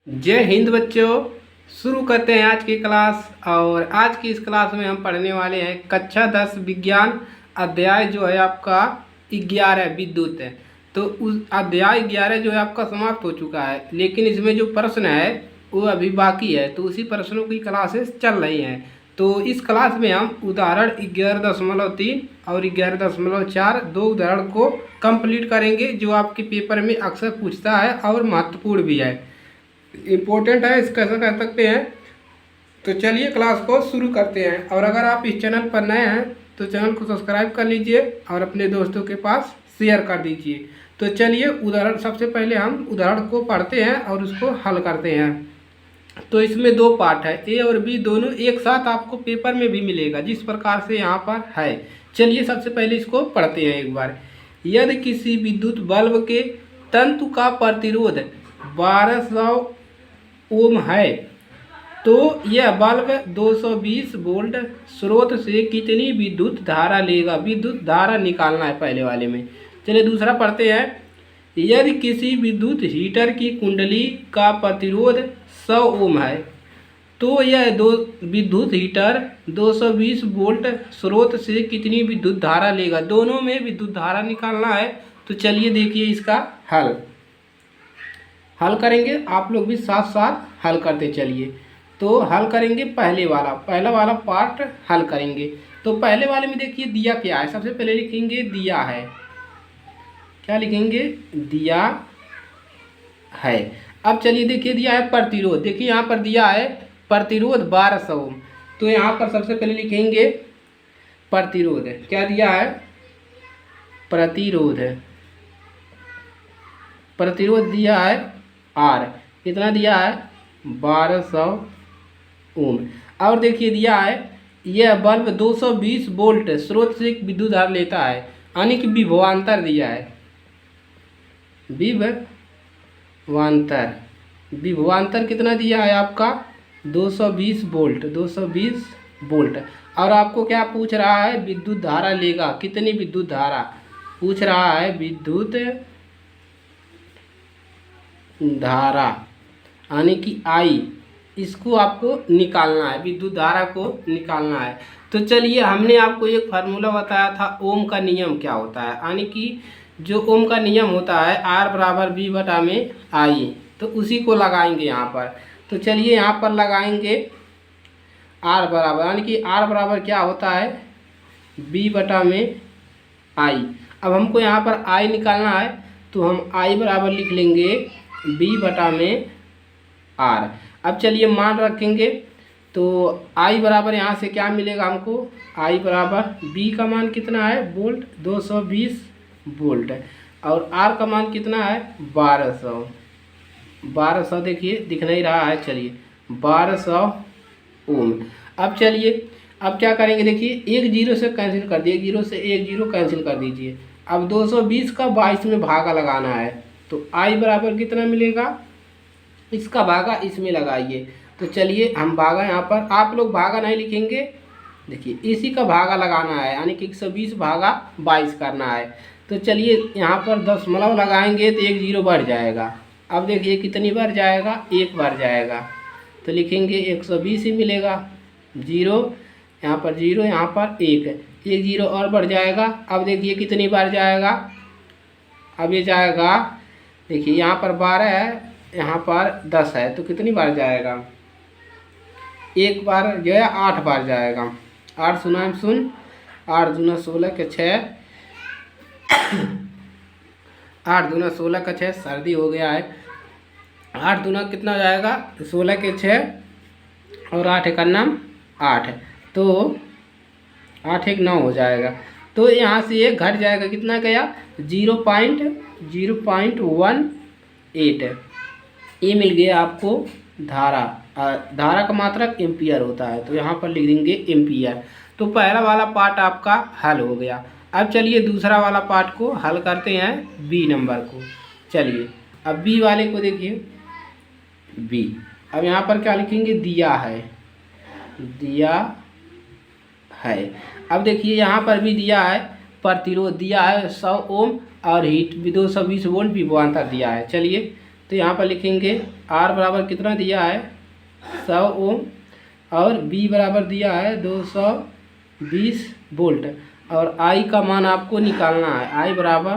जय हिंद बच्चों। शुरू करते हैं आज की क्लास। और आज की इस क्लास में हम पढ़ने वाले हैं कक्षा 10 विज्ञान अध्याय जो है आपका 11 विद्युत है। तो उस अध्याय 11 जो है आपका समाप्त हो चुका है, लेकिन इसमें जो प्रश्न है वो अभी बाकी है। तो उसी प्रश्नों की क्लासेस चल रही हैं। तो इस क्लास में हम उदाहरण 11.3 और 11.4 दो उदाहरण को कंप्लीट करेंगे, जो आपके पेपर में अक्सर पूछता है और महत्वपूर्ण भी है, इम्पोर्टेंट है, इस कैसे कह सकते हैं। तो चलिए क्लास को शुरू करते हैं। और अगर आप इस चैनल पर नए हैं तो चैनल को सब्सक्राइब कर लीजिए और अपने दोस्तों के पास शेयर कर दीजिए। तो चलिए उदाहरण, सबसे पहले हम उदाहरण को पढ़ते हैं और उसको हल करते हैं। तो इसमें दो पार्ट है, ए और बी दोनों एक साथ आपको पेपर में भी मिलेगा, जिस प्रकार से यहाँ पर है। चलिए सबसे पहले इसको पढ़ते हैं एक बार। यदि किसी विद्युत बल्ब के तंतु का प्रतिरोध 1200 ओम है तो यह बल्ब 220 वोल्ट स्रोत से कितनी विद्युत धारा लेगा। विद्युत धारा निकालना है पहले वाले में। चलिए दूसरा पढ़ते हैं। यदि किसी विद्युत हीटर की कुंडली का प्रतिरोध 100 ओम है तो यह दो विद्युत हीटर 220 वोल्ट स्रोत से कितनी विद्युत धारा लेगा। दोनों में विद्युत धारा निकालना है। तो चलिए देखिए इसका हल करेंगे, आप लोग भी साथ साथ हल करते चलिए। तो हल करेंगे पहला वाला पार्ट हल करेंगे। तो पहले वाले में देखिए दिया क्या है। सबसे पहले लिखेंगे दिया है। क्या लिखेंगे? दिया है। अब चलिए देखिए दिया है प्रतिरोध। देखिए यहाँ पर दिया है प्रतिरोध 1200 ओम। तो यहाँ पर सबसे पहले लिखेंगे प्रतिरोध। क्या दिया है? प्रतिरोध। प्रतिरोध दिया है आर। कितना दिया है? 1200 ओम। और देखिए दिया है यह बल्ब 220 वोल्ट स्रोत से विद्युत धारा लेता है, यानी कि विभवांतर दिया है। विभवांतर कितना दिया है आपका? 220 वोल्ट। 220 वोल्ट। और आपको क्या पूछ रहा है? विद्युत धारा लेगा। कितनी विद्युत धारा पूछ रहा है? विद्युत धारा यानी कि आई, इसको आपको निकालना है, विद्युत धारा को निकालना है। तो चलिए हमने आपको एक फार्मूला बताया था, ओम का नियम क्या होता है, यानी कि जो ओम का नियम होता है आर बराबर बी बटा में आई, तो उसी को लगाएंगे यहाँ पर। तो चलिए यहाँ पर लगाएंगे आर बराबर, यानी कि आर बराबर क्या होता है? बी बटा में आई। अब हमको यहाँ पर आई निकालना है, तो हम आई बराबर लिख लेंगे बी बटा में आर। अब चलिए मान रखेंगे। तो आई बराबर यहाँ से क्या मिलेगा हमको? आई बराबर बी का मान कितना है? Volt, 220 volt. और आर का मान कितना है? 1200। देखिए दिख नहीं रहा है, चलिए 1200 ओम। अब चलिए अब क्या करेंगे? देखिए एक जीरो से कैंसिल कर दिए, जीरो से एक जीरो कैंसिल कर दीजिए। अब 220 का 22 में भागा लगाना है, तो आई बराबर कितना मिलेगा? इसका भागा इसमें लगाइए। तो चलिए हम भागा यहाँ पर, आप लोग भागा नहीं लिखेंगे, देखिए इसी का भागा लगाना है, यानी कि 120 भागा 22 करना है। तो चलिए यहाँ पर दशमलव लगाएंगे तो एक जीरो बढ़ जाएगा। अब देखिए कितनी बार जाएगा? एक बार जाएगा। तो लिखेंगे 120 ही मिलेगा। जीरो यहाँ पर, जीरो यहाँ पर एक जीरो और बढ़ जाएगा। अब देखिए कितनी बार जाएगा? अब ये जाएगा, देखिए यहाँ पर 12 है, यहाँ पर 10 है, तो कितनी बार जाएगा? एक बार जो है 8 बार जाएगा। 8 शून्य शून्य, 8 दूना 16 के 6, 8 दूना 16 का 6, सर्दी हो गया है। 8 दूना कितना जाएगा? 16 के 6 और 8 एक नाम 8, तो 8 एक 9 हो जाएगा। तो यहाँ से ये घट जाएगा, कितना गया? 0.018। ये मिल गया आपको धारा। धारा का मात्रक एम्पियर होता है, तो यहाँ पर लिख देंगे एम्पियर। तो पहला वाला पार्ट आपका हल हो गया। अब चलिए दूसरा वाला पार्ट को हल करते हैं, बी नंबर को। चलिए अब बी वाले को देखिए, बी। अब यहाँ पर क्या लिखेंगे? दिया है। दिया है। अब देखिए यहाँ पर भी दिया है प्रतिरोध, दिया है 100 ओम और हीट 220 वोल्ट विभवांतर दिया है। चलिए तो यहाँ पर लिखेंगे R बराबर कितना दिया है 100 ओम और B बराबर दिया है 220 वोल्ट और I का मान आपको निकालना है। I बराबर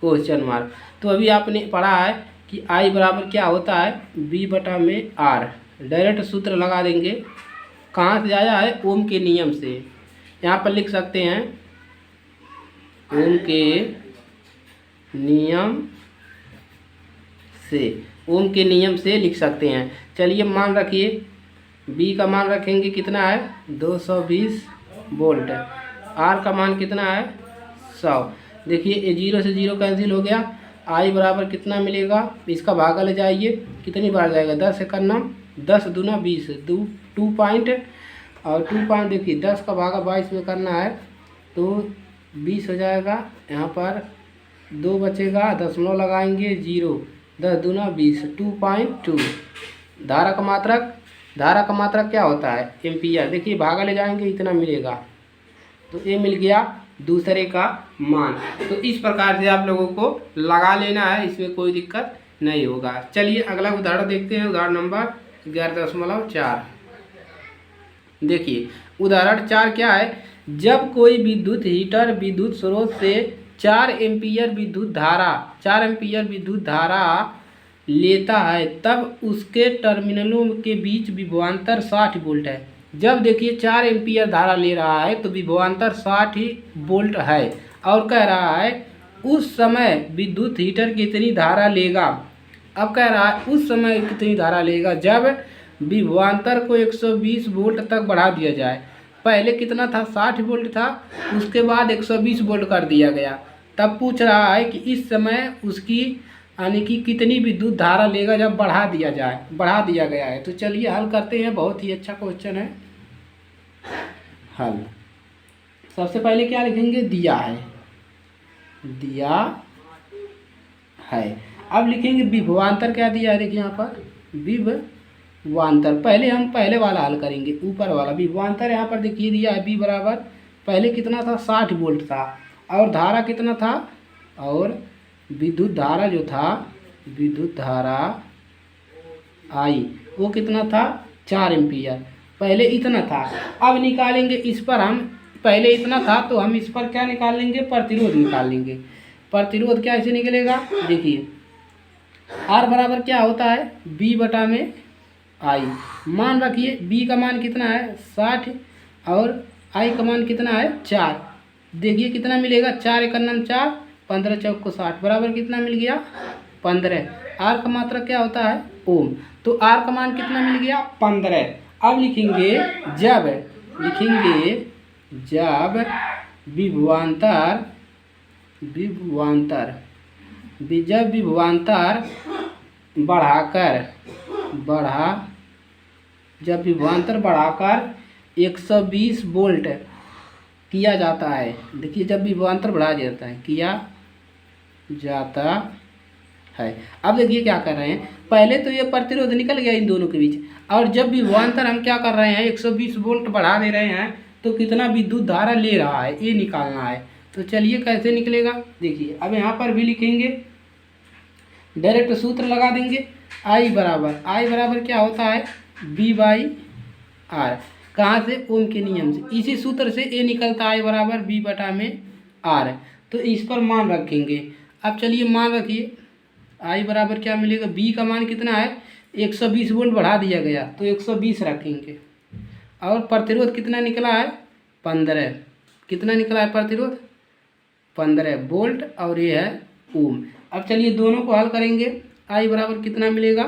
क्वेश्चन मार्क। तो अभी आपने पढ़ा है कि I बराबर क्या होता है B बटा में R। डायरेक्ट सूत्र लगा देंगे। कहाँ से आया है ओम के नियम से। यहाँ पर लिख सकते हैं ओम के नियम से, ओम के नियम से लिख सकते हैं। चलिए मान रखिए B का मान रखेंगे कितना है 220 वोल्ट, R का मान कितना है 100। देखिए ये 0 से 0 कैंसिल हो गया। I बराबर कितना मिलेगा, इसका भागा ले जाइए कितनी बार जाएगा 10 एक नम 10 दूना 20 2 पॉइंट और 2 पॉइंट देखिए 10 का भागा 22 में करना है तो 20 हो जाएगा। यहाँ पर 2 बचेगा, दशमलव लगाएंगे 0 10 दूना 20 2.2। धारा का मात्रक क्या होता है एम्पियर। देखिए भागा ले जाएंगे इतना मिलेगा तो ये मिल गया दूसरे का मान। तो इस प्रकार से आप लोगों को लगा लेना है, इसमें कोई दिक्कत नहीं होगा। चलिए अगला उदाहरण देखते हैं। उदाहरण नंबर 11.4। देखिए उदाहरण 4 क्या है, जब कोई विद्युत हीटर विद्युत स्रोत से 4 एम्पियर विद्युत धारा लेता है तब उसके टर्मिनलों के बीच विभवांतर 60 वोल्ट है। जब देखिए 4 एम्पियर धारा ले रहा है तो विभवांतर 60 वोल्ट है और कह रहा है उस समय विद्युत हीटर कितनी धारा लेगा। अब कह रहा है उस समय कितनी धारा लेगा जब विभवांतर को 120 वोल्ट तक बढ़ा दिया जाए। पहले कितना था 60 वोल्ट था, उसके बाद 120 वोल्ट कर दिया गया। तब पूछ रहा है कि इस समय उसकी यानी कि कितनी विद्युत धारा लेगा जब बढ़ा दिया गया है। तो चलिए हल करते हैं, बहुत ही अच्छा क्वेश्चन है। हल सबसे पहले क्या लिखेंगे, दिया है। अब लिखेंगे विभवांतर क्या दिया है, देखिए यहाँ पर विभवांतर। पहले हम पहले वाला हल करेंगे, ऊपर वाला विभवांतर यहाँ पर देखिए दिया है B बराबर पहले कितना था 60 वोल्ट था और धारा कितना था, और विद्युत धारा जो था विद्युत धारा I वो कितना था 4 एम्पियर। पहले इतना था। अब निकालेंगे इस पर हम, पहले इतना था तो हम इस पर क्या निकाल लेंगे, प्रतिरोध निकाल लेंगे। प्रतिरोध क्या ऐसे निकलेगा, देखिए R बराबर क्या होता है B बटा में I। मान रखिए B का मान कितना है 60 और I का मान कितना है 4। देखिए कितना मिलेगा 4 एक 4 15 चौक को 60 बराबर कितना मिल गया 15। R का मात्रक क्या होता है ओम, तो R का मान कितना मिल गया 15। अब लिखेंगे जब विभवांतर बढ़ाकर 120 वोल्ट किया जाता है। देखिए जब विभवांतर बढ़ा जाता है अब देखिए क्या कर रहे हैं, पहले तो ये प्रतिरोध निकल गया इन दोनों के बीच, और जब विभवांतर हम क्या कर रहे हैं 120 वोल्ट बढ़ा दे रहे हैं तो कितना विद्युत धारा ले रहा है ये निकालना है। तो चलिए कैसे निकलेगा, देखिए अब यहाँ पर भी लिखेंगे, डायरेक्ट सूत्र लगा देंगे। I बराबर क्या होता है B/R। कहाँ से, ओम के नियम से। इसी सूत्र से ये निकलता है बराबर B बटा में R। तो इस पर मान रखेंगे। अब चलिए मान रखिए I बराबर क्या मिलेगा, B का मान कितना है 120 वोल्ट बढ़ा दिया गया तो 120 रखेंगे, और प्रतिरोध कितना निकला है 15। कितना निकला है प्रतिरोध 15 वोल्ट और ये है ओम। अब चलिए दोनों को हल करेंगे। I बराबर कितना मिलेगा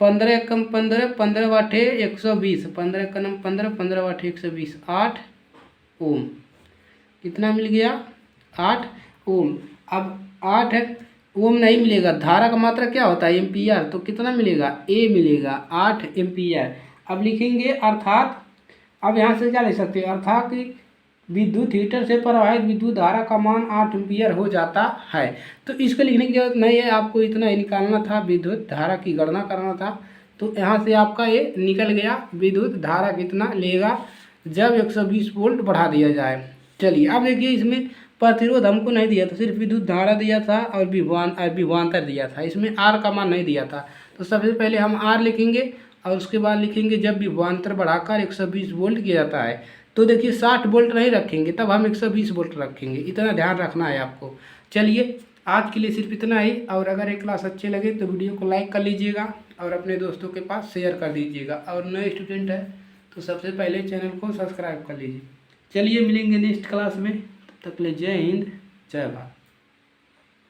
15 कम 15 15 वाटे 120 15 कम 15 15 वाटे 120 8 ओम। कितना मिल गया 8 ओम। अब 8 ओम नहीं मिलेगा, धारा का मात्रा क्या होता है एम्पियर, तो कितना मिलेगा A मिलेगा 8 एम्पियर। अब लिखेंगे अर्थात, अब यहाँ से क्या लिख सकते हैं, अर्थात कि विद्युत हीटर से प्रवाहित विद्युत धारा का मान 8 एम्पियर हो जाता है। तो इसको लिखने की जरूरत नहीं है, आपको इतना ही निकालना था, विद्युत धारा की गणना करना था। तो यहाँ से आपका ये निकल गया विद्युत धारा कितना लेगा जब 120 वोल्ट बढ़ा दिया जाए। चलिए अब देखिए इसमें प्रतिरोध हमको नहीं दिया था, सिर्फ विद्युत धारा दिया था और विभवांतर दिया था। इसमें आर का मान नहीं दिया था। तो सबसे पहले हम आर लिखेंगे और उसके बाद लिखेंगे जब विभवांतर बढ़ाकर 120 वोल्ट किया जाता है। तो देखिए 60 वोल्ट नहीं रखेंगे, तब हम 120 वोल्ट रखेंगे। इतना ध्यान रखना है आपको। चलिए आज के लिए सिर्फ इतना ही। और अगर ये क्लास अच्छे लगे तो वीडियो को लाइक कर लीजिएगा और अपने दोस्तों के पास शेयर कर दीजिएगा। और नए स्टूडेंट है तो सबसे पहले चैनल को सब्सक्राइब कर लीजिए। चलिए मिलेंगे नेक्स्ट क्लास में, तब तक ले जय हिंद जय भारत।